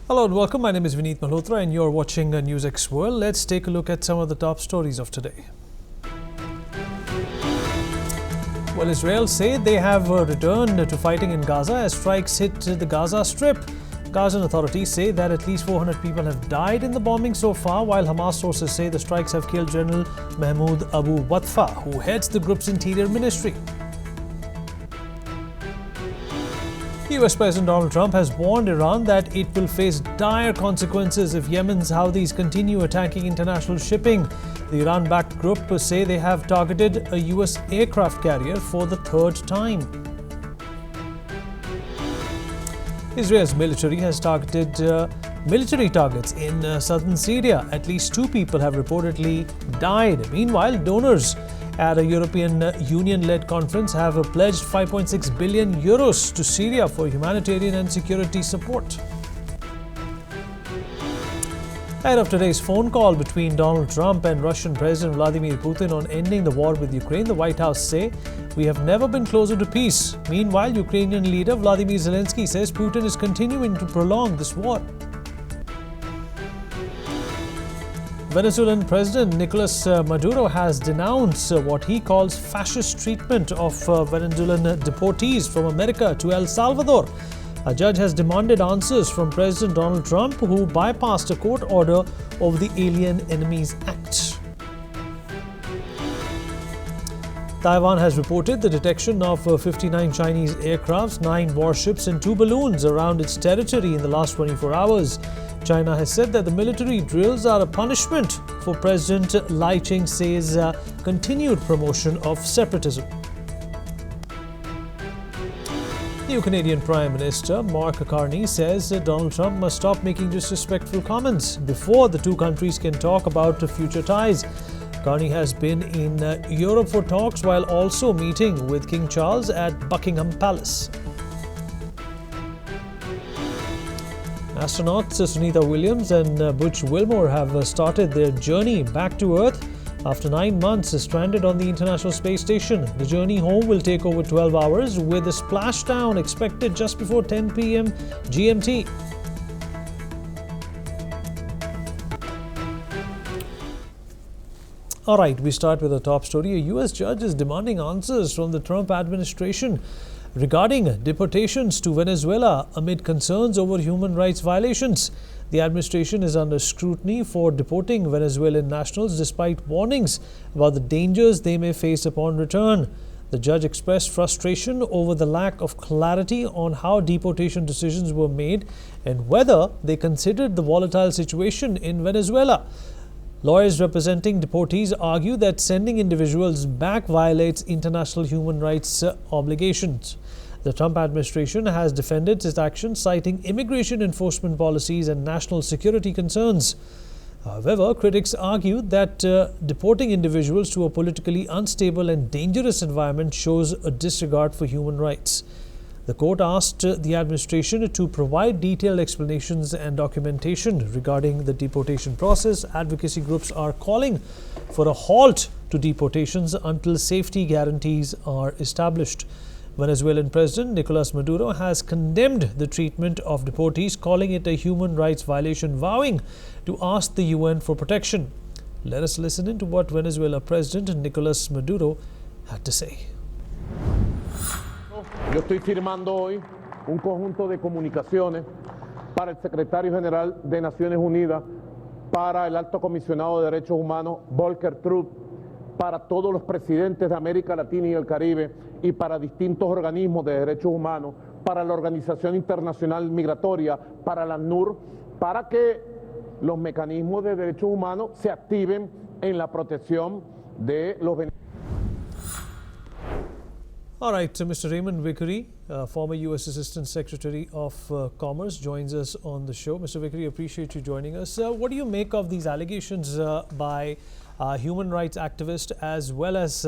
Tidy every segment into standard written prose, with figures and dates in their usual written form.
Hello and welcome. My name is Vineet Malhotra and you're watching NewsX World. Let's take a look at some of the top stories of today. Well, Israel say they have returned to fighting in Gaza as strikes hit the Gaza Strip. Gazan authorities say that at least 400 people have died in the bombing so far, while Hamas sources say the strikes have killed General Mahmoud Abu Watfa, who heads the group's interior ministry. US President Donald Trump has warned Iran that it will face dire consequences if Yemen's Houthis continue attacking international shipping. The Iran-backed group say they have targeted a US aircraft carrier for the third time. Israel's military has targeted military targets in southern Syria. At least 2 people have reportedly died. Meanwhile, donors at a European Union-led conference have pledged 5.6 billion euros to Syria for humanitarian and security support. Ahead of today's phone call between Donald Trump and Russian President Vladimir Putin on ending the war with Ukraine, the White House say, "We have never been closer to peace." Meanwhile, Ukrainian leader Vladimir Zelensky says Putin is continuing to prolong this war. Venezuelan President Nicolas Maduro has denounced what he calls fascist treatment of Venezuelan deportees from America to El Salvador. A judge has demanded answers from President Donald Trump, who bypassed a court order over the Alien Enemies Act. Taiwan has reported the detection of 59 Chinese aircrafts, 9 warships and 2 balloons around its territory in the last 24 hours. China has said that the military drills are a punishment for President Lai Ching-te's continued promotion of separatism. New Canadian Prime Minister Mark Carney says that Donald Trump must stop making disrespectful comments before the two countries can talk about future ties. Carney has been in Europe for talks while also meeting with King Charles at Buckingham Palace. Astronauts Sunita Williams and Butch Wilmore have started their journey back to Earth after 9 months stranded on the International Space Station. The journey home will take over 12 hours, with a splashdown expected just before 10 p.m. GMT. All right, we start with a top story. A U.S. judge is demanding answers from the Trump administration regarding deportations to Venezuela amid concerns over human rights violations. The administration is under scrutiny for deporting Venezuelan nationals despite warnings about the dangers they may face upon return. The judge expressed frustration over the lack of clarity on how deportation decisions were made and whether they considered the volatile situation in Venezuela. Lawyers representing deportees argue that sending individuals back violates international human rights obligations. The Trump administration has defended its actions, citing immigration enforcement policies and national security concerns. However, critics argue that deporting individuals to a politically unstable and dangerous environment shows a disregard for human rights. The court asked the administration to provide detailed explanations and documentation regarding the deportation process. Advocacy groups are calling for a halt to deportations until safety guarantees are established. Venezuelan President Nicolas Maduro has condemned the treatment of deportees, calling it a human rights violation, vowing to ask the UN for protection. Let us listen in to what Venezuela President Nicolas Maduro had to say. Yo estoy firmando hoy un conjunto de comunicaciones para el Secretario General de Naciones Unidas, para el Alto Comisionado de Derechos Humanos, Volker Turk, para todos los presidentes de América Latina y el Caribe y para distintos organismos de derechos humanos, para la Organización Internacional Migratoria, para la ACNUR, para que los mecanismos de derechos humanos se activen en la protección de los beneficiarios. All right, so Mr. Raymond Vickery, former U.S. Assistant Secretary of Commerce, joins us on the show. Mr. Vickery, appreciate you joining us. What do you make of these allegations by human rights activists as well as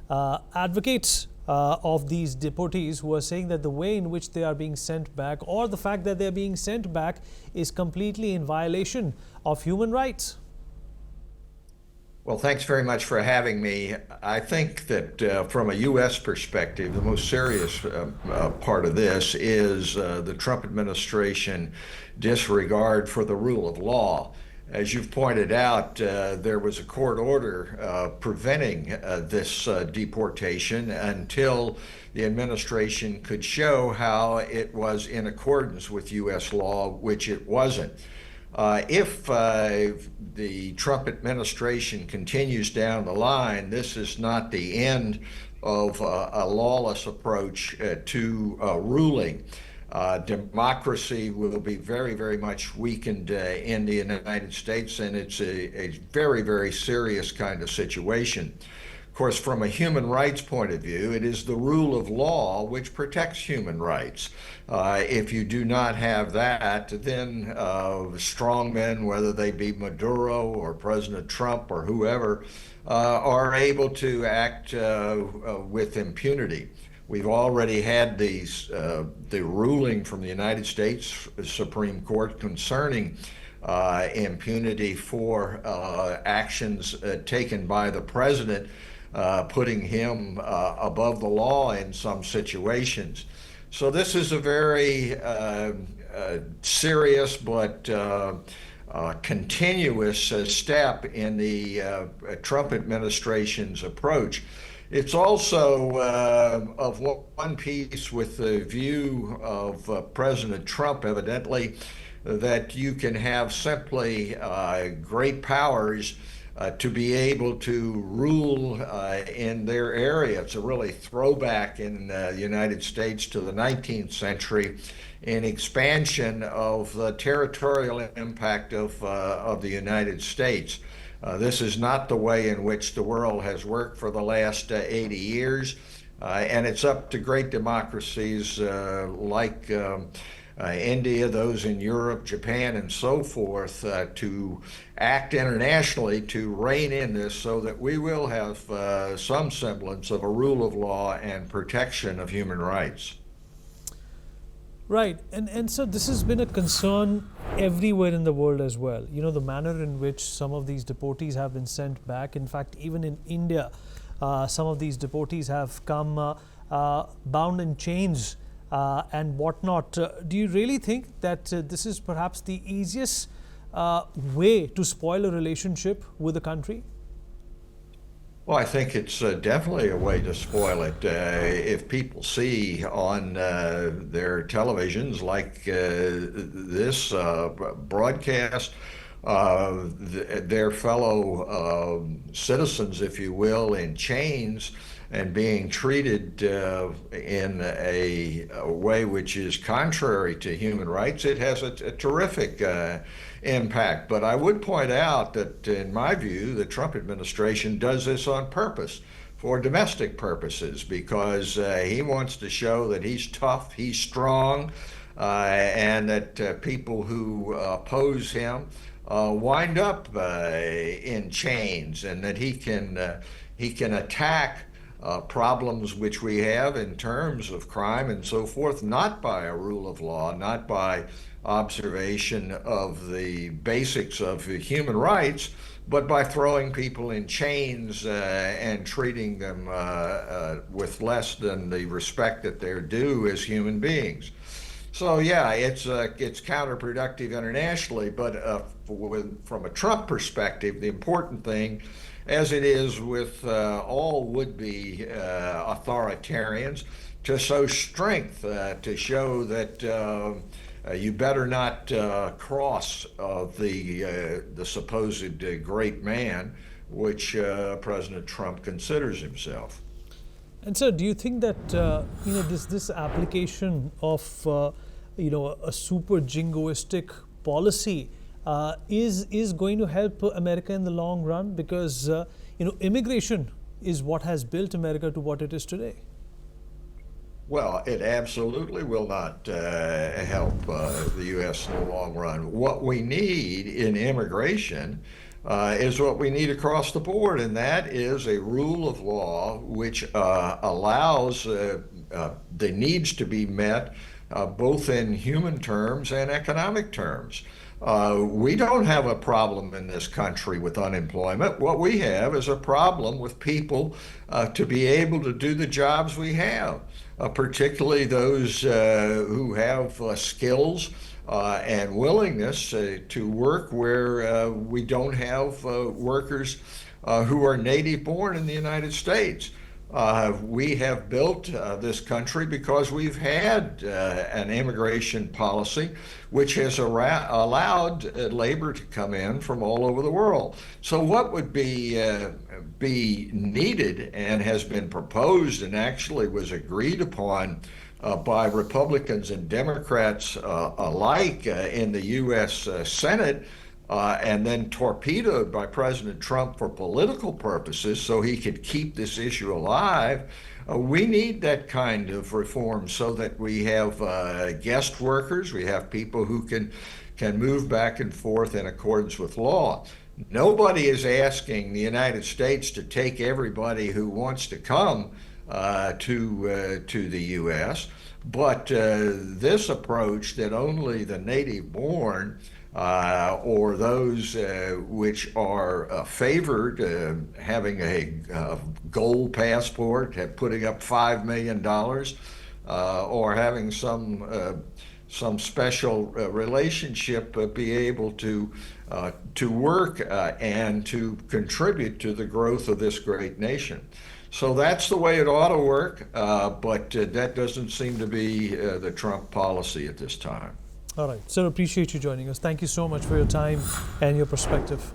advocates of these deportees who are saying that the way in which they are being sent back, or the fact that they're being sent back, is completely in violation of human rights? Well, thanks very much for having me. I think that from a U.S. perspective, the most serious part of this is the Trump administration disregard for the rule of law. As you've pointed out, there was a court order preventing this deportation until the administration could show how it was in accordance with U.S. law, which it wasn't. If the Trump administration continues down the line, this is not the end of a lawless approach to ruling. Democracy will be very, very much weakened in the United States, and it's a very, very serious kind of situation. Of course, from a human rights point of view, it is the rule of law which protects human rights. If you do not have that, then strongmen, whether they be Maduro or President Trump or whoever, are able to act with impunity. We've already had the ruling from the United States Supreme Court concerning impunity for actions taken by the president, putting him above the law in some situations. So this is a very serious but continuous step in the Trump administration's approach. It's also of one piece with the view of President Trump, evidently, that you can have simply great powers to be able to rule in their area. It's a really throwback in the United States to the 19th century in expansion of the territorial impact of the United States. This is not the way in which the world has worked for the last 80 years, and it's up to great democracies like India, those in Europe, Japan, and so forth, to act internationally to rein in this so that we will have some semblance of a rule of law and protection of human rights. Right, and so this has been a concern everywhere in the world as well. You know, the manner in which some of these deportees have been sent back. In fact, even in India, some of these deportees have come bound in chains and whatnot. Do you really think that this is perhaps the easiest way to spoil a relationship with a country? Well, I think it's definitely a way to spoil it. If people see on their televisions like this broadcast, their fellow citizens, if you will, in chains and being treated in a way which is contrary to human rights, it has a terrific impact. But I would point out that, in my view, the Trump administration does this on purpose for domestic purposes, because he wants to show that he's tough, he's strong, and that people who oppose him wind up in chains, and that he can attack problems which we have in terms of crime and so forth, not by a rule of law, not by observation of the basics of human rights, but by throwing people in chains and treating them with less than the respect that they're due as human beings. So yeah, it's counterproductive internationally, but from a Trump perspective, the important thing, as it is with all would-be authoritarians, to show strength, to show that you better not cross the supposed great man, which President Trump considers himself. And so, do you think that this application of a super jingoistic policy is going to help America in the long run? Because immigration is what has built America to what it is today. Well, it absolutely will not help the U.S. in the long run. What we need in immigration is what we need across the board, and that is a rule of law which allows the needs to be met both in human terms and economic terms. We don't have a problem in this country with unemployment. What we have is a problem with people to be able to do the jobs we have, particularly those who have skills and willingness to work where we don't have workers who are native born in the United States. We have built this country because we've had an immigration policy which has allowed labor to come in from all over the world. So what would be needed and has been proposed and actually was agreed upon by Republicans and Democrats alike in the U.S. Senate, and then torpedoed by President Trump for political purposes so he could keep this issue alive. We need that kind of reform so that we have guest workers, we have people who can move back and forth in accordance with law. Nobody is asking the United States to take everybody who wants to come to the U.S., but this approach that only the native born or those which are favored having a gold passport, putting up $5 million, or having some special relationship, be able to work and to contribute to the growth of this great nation. So that's the way it ought to work, but that doesn't seem to be the Trump policy at this time. All right. Sir, appreciate you joining us. Thank you so much for your time and your perspective.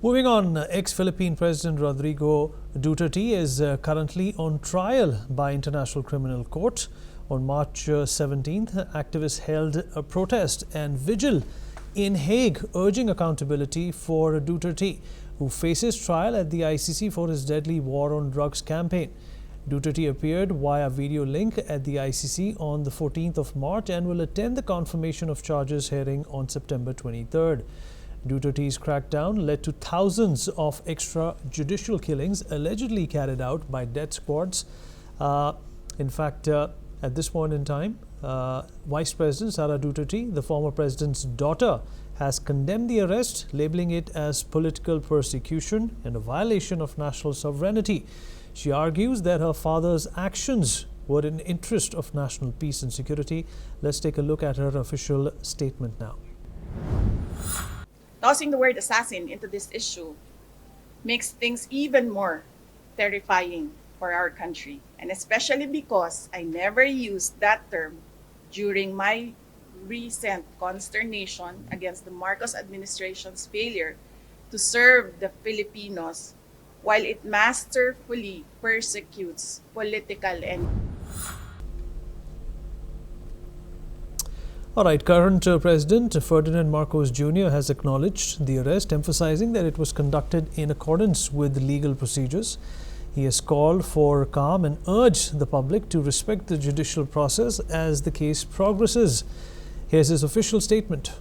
Moving on, ex-Philippine President Rodrigo Duterte is currently on trial by International Criminal Court. On March 17th, activists held a protest and vigil in Hague, urging accountability for Duterte, who faces trial at the ICC for his deadly war on drugs campaign. Duterte appeared via video link at the ICC on the 14th of March and will attend the confirmation of charges hearing on September 23rd. Duterte's crackdown led to thousands of extrajudicial killings allegedly carried out by death squads. In fact, at this point in time, Vice President Sara Duterte, the former president's daughter, has condemned the arrest, labeling it as political persecution and a violation of national sovereignty. She argues that her father's actions were in the interest of national peace and security. Let's take a look at her official statement now. Tossing the word assassin into this issue makes things even more terrifying for our country, and especially because I never used that term during my recent consternation against the Marcos administration's failure to serve the Filipinos while it masterfully persecutes political enemies. All right, current President Ferdinand Marcos Jr. has acknowledged the arrest, emphasizing that it was conducted in accordance with legal procedures. He has called for calm and urged the public to respect the judicial process as the case progresses. Here's his official statement.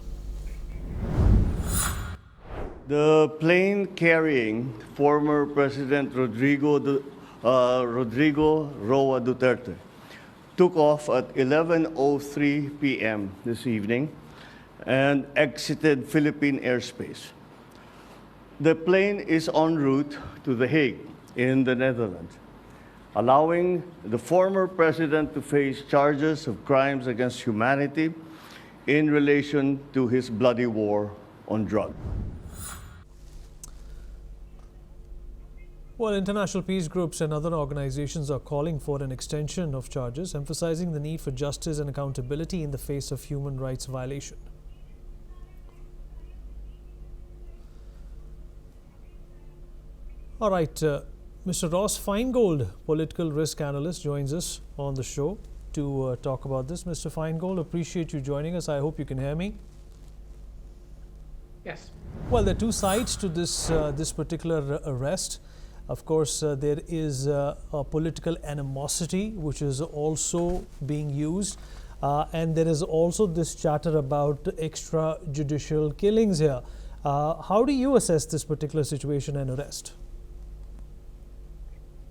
The plane carrying former President Rodrigo Roa Duterte took off at 11:03 p.m. this evening and exited Philippine airspace. The plane is en route to The Hague in the Netherlands, allowing the former president to face charges of crimes against humanity in relation to his bloody war on drugs. Well, international peace groups and other organizations are calling for an extension of charges, emphasizing the need for justice and accountability in the face of human rights violation. All right, Mr. Ross Feingold, political risk analyst, joins us on the show to talk about this. Mr. Feingold, appreciate you joining us. I hope you can hear me. Yes. Well, there are two sides to this particular arrest. Of course, there is a political animosity which is also being used, and there is also this chatter about extrajudicial killings here. How do you assess this particular situation and arrest?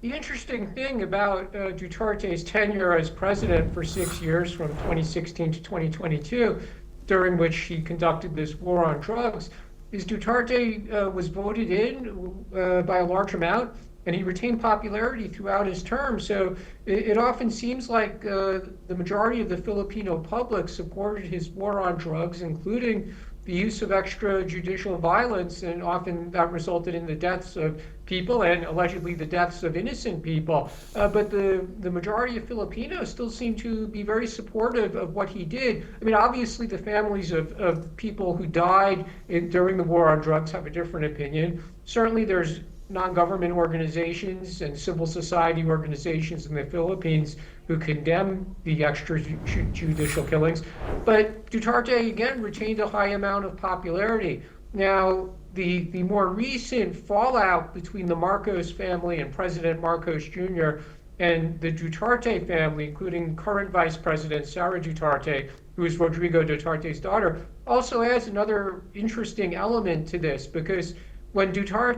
The interesting thing about Duterte's tenure as president for 6 years, from 2016 to 2022, during which he conducted this war on drugs, is Duterte was voted in by a large amount, and he retained popularity throughout his term. So it often seems like the majority of the Filipino public supported his war on drugs, including the use of extrajudicial violence, and often that resulted in the deaths of people and allegedly the deaths of innocent people. But the majority of Filipinos still seem to be very supportive of what he did. I mean, obviously the families of people who died during the war on drugs have a different opinion. Certainly there's non-government organizations and civil society organizations in the Philippines who condemn the extrajudicial killings. But Duterte, again, retained a high amount of popularity. Now, the more recent fallout between the Marcos family and President Marcos Jr. and the Duterte family, including current Vice President Sara Duterte, who is Rodrigo Duterte's daughter, also adds another interesting element to this, because when Sara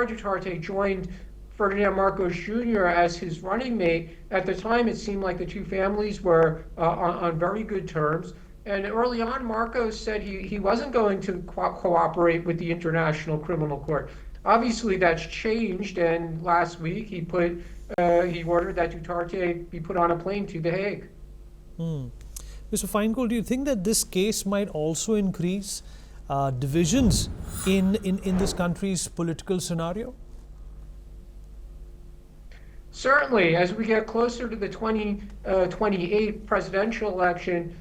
Duterte joined Ferdinand Marcos Jr. as his running mate, at the time it seemed like the two families were on very good terms. And early on, Marcos said he wasn't going to cooperate with the International Criminal Court. Obviously, that's changed, and last week he ordered that Duterte be put on a plane to The Hague. Mr. Feingold, do you think that this case might also increase divisions in this country's political scenario? Certainly, as we get closer to the 2028 presidential election,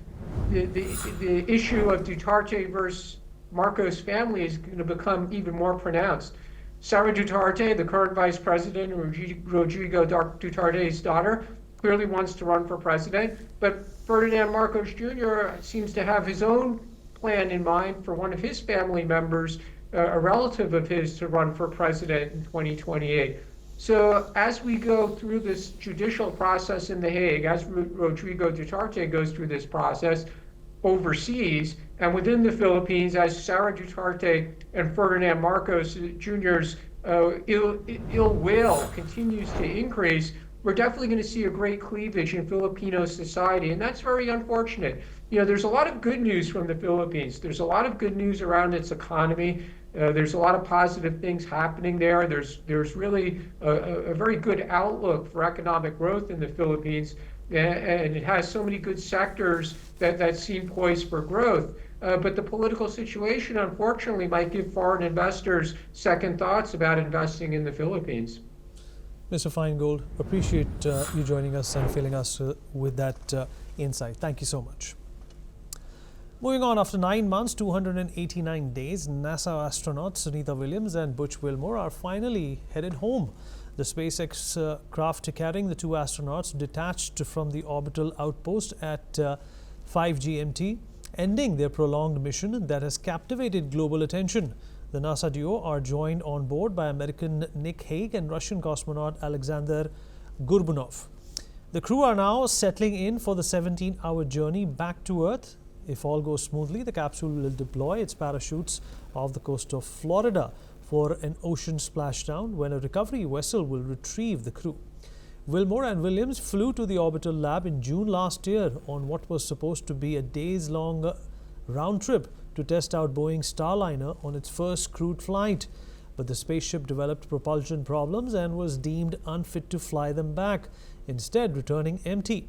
the issue of Duterte versus Marcos family is going to become even more pronounced. Sara Duterte, the current vice president, Rodrigo Duterte's daughter, clearly wants to run for president, but Ferdinand Marcos Jr. seems to have his own plan in mind for one of his family members, a relative of his, to run for president in 2028. So as we go through this judicial process in The Hague, as Rodrigo Duterte goes through this process overseas and within the Philippines, as Sara Duterte and Ferdinand Marcos Jr.'s ill will continues to increase, we're definitely going to see a great cleavage in Filipino society, and that's very unfortunate. You know, there's a lot of good news from the Philippines. There's a lot of good news around its economy. There's a lot of positive things happening there. There's really a very good outlook for economic growth in the Philippines, and it has so many good sectors that seem poised for growth. But the political situation, unfortunately, might give foreign investors second thoughts about investing in the Philippines. Mr. Feingold, appreciate you joining us and filling us with that insight. Thank you so much. Moving on, after 9 months, 289 days, NASA astronauts Sunita Williams and Butch Wilmore are finally headed home. The SpaceX craft carrying the two astronauts detached from the orbital outpost at 5 GMT, ending their prolonged mission that has captivated global attention. The NASA duo are joined on board by American Nick Hague and Russian cosmonaut Alexander Gurbunov. The crew are now settling in for the 17-hour journey back to Earth. If all goes smoothly, the capsule will deploy its parachutes off the coast of Florida for an ocean splashdown, when a recovery vessel will retrieve the crew. Wilmore and Williams flew to the orbital lab in June last year on what was supposed to be a days-long round trip to test out Boeing's Starliner on its first crewed flight. But the spaceship developed propulsion problems and was deemed unfit to fly them back, instead returning empty.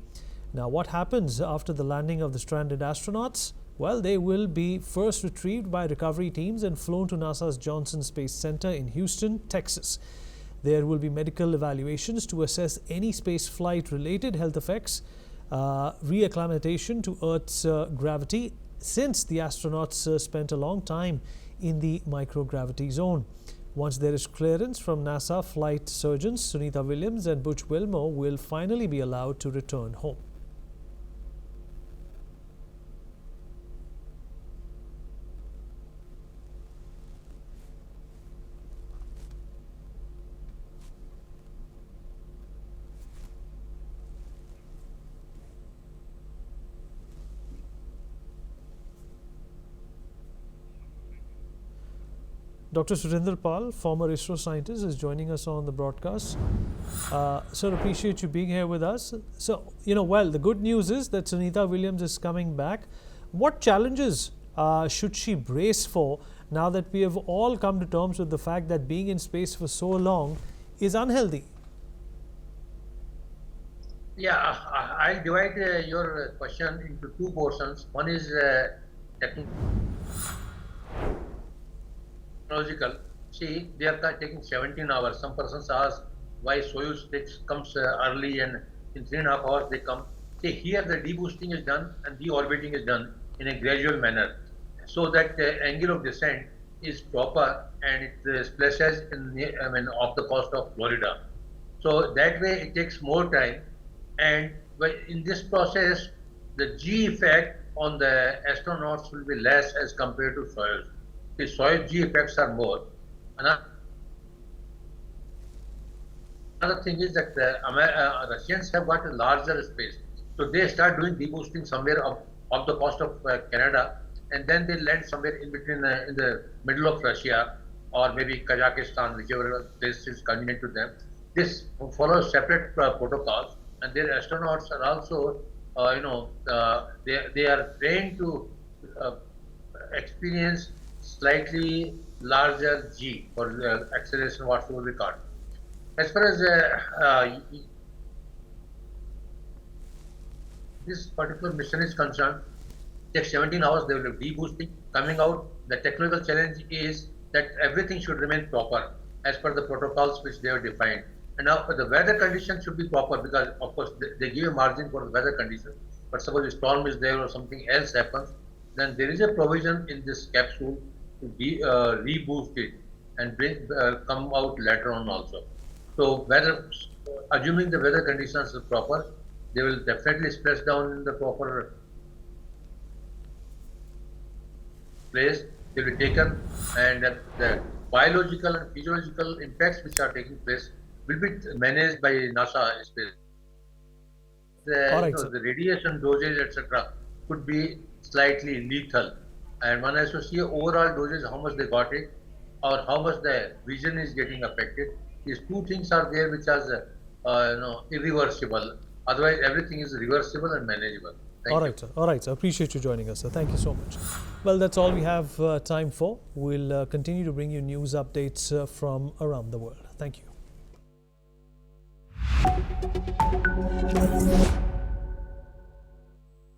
Now, what happens after the landing of the stranded astronauts? Well, they will be first retrieved by recovery teams and flown to NASA's Johnson Space Center in Houston, Texas. There will be medical evaluations to assess any spaceflight-related health effects, reacclimatation to Earth's gravity, since the astronauts spent a long time in the microgravity zone. Once there is clearance from NASA flight surgeons, Sunita Williams and Butch Wilmore will finally be allowed to return home. Dr. Surinder Pal, former ISRO scientist, is joining us on the broadcast. Sir, appreciate you being here with us. So, well, the good news is that Sunita Williams is coming back. What challenges should she brace for now that we have all come to terms with the fact that being in space for so long is unhealthy? Yeah, I'll divide your question into two portions. One is technological. See, they are taking 17 hours. Some persons ask why Soyuz comes early and in 3.5 hours they come. See, here the deboosting is done and deorbiting is done in a gradual manner, so that the angle of descent is proper and it splashes off the coast of Florida. So that way it takes more time, and in this process the G effect on the astronauts will be less as compared to Soyuz. The Soyuz G effects are more. Another thing is that the Russians have got a larger space, so they start doing deboosting somewhere off the coast of Canada, and then they land somewhere in between in the middle of Russia or maybe Kazakhstan, whichever place is convenient to them. This follows separate protocols, and their astronauts are also, they are trained to experience slightly larger G for acceleration, whatsoever we call. As far as this particular mission is concerned, takes 17 hours, they will be deboosting. Coming out, the technical challenge is that everything should remain proper as per the protocols which they have defined. And now the weather conditions should be proper, because of course they give a margin for the weather conditions. But suppose a storm is there or something else happens, then there is a provision in this capsule to be reboost it and come out later on also. So assuming the weather conditions are proper, they will definitely splash down in the proper place. They will be taken, and the biological and physiological impacts which are taking place will be managed by NASA space. The radiation dosage, etc., could be slightly lethal, and one has to see overall dosage, how much they got it, or how much the vision is getting affected. These two things are there which are irreversible. Otherwise, everything is reversible and manageable. All right, sir. All right, sir. Appreciate you joining us, sir. Thank you so much. Well, that's all we have time for. We'll continue to bring you news updates from around the world. Thank you.